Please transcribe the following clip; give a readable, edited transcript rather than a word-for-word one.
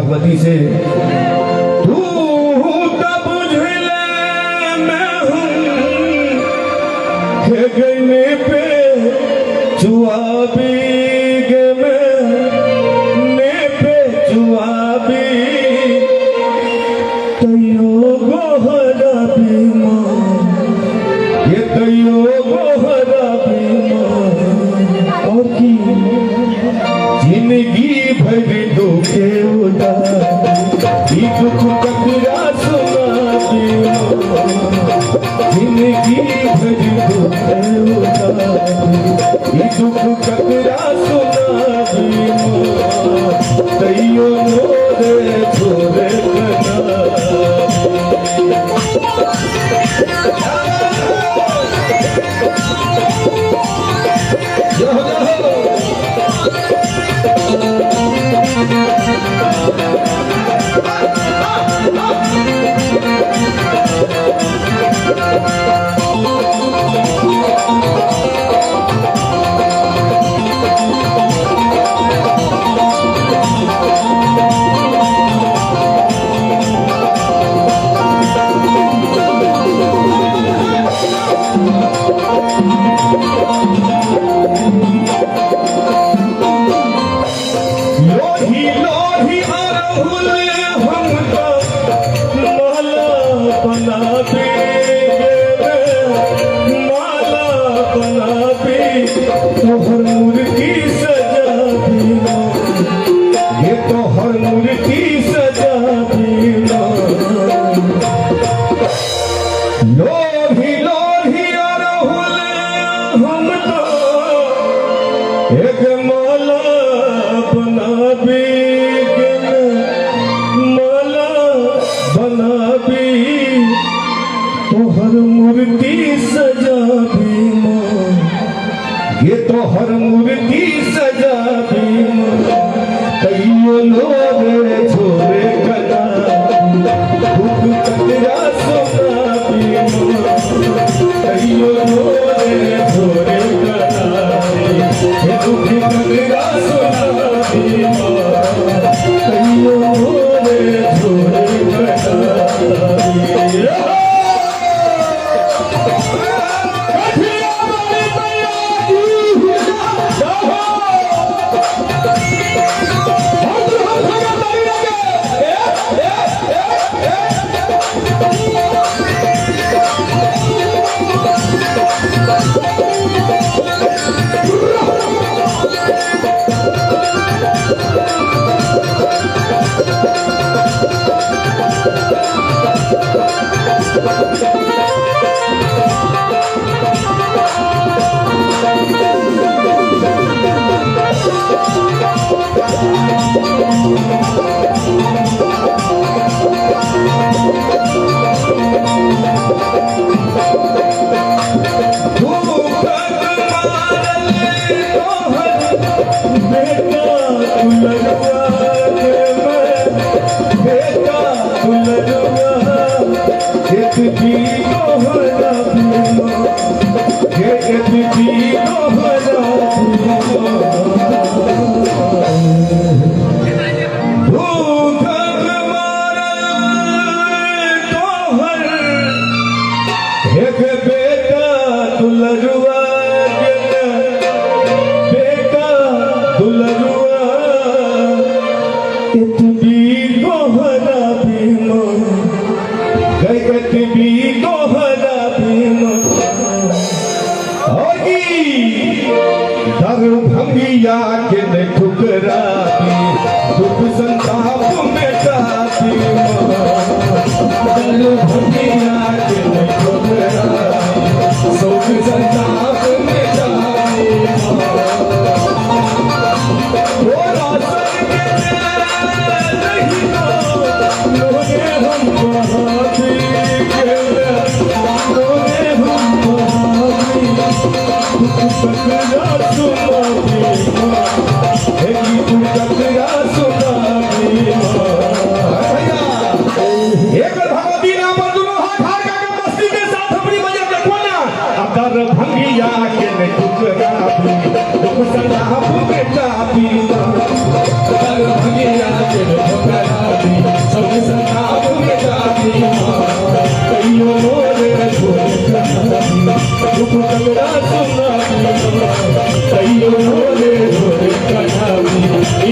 भगवती से तू तब बुझले मैं हूँ गने पे जुआबी ने पे जुआबी तैयो गोहरा बीमा ये तैयो गोहरा बीमा और की जिंदगी भर दुखे दुख ककरा सुना जिंदगी भर दुख ककरा सुना तैयो मोरे छोरे हर मूर्ति सजा भी तैयो लोग सुनावी कहियो मोरे झोरे कटावी भंगिया के न ठुकराती दुख संताप मिटाती दर भंगिया के न ठुकराती सुख संताप मिटाती वो रासन के नहीं लोगे हम बहाती लोगे हम बहाती भंगिया के न ठुकराती दुख संताप मिटाती भंगिया के न ठुकराती सुख संताप मिटाती कहियो मोरे झोरे कटावी दुख कगड़ा सुनाती कहियो मोरे झोरे कटावी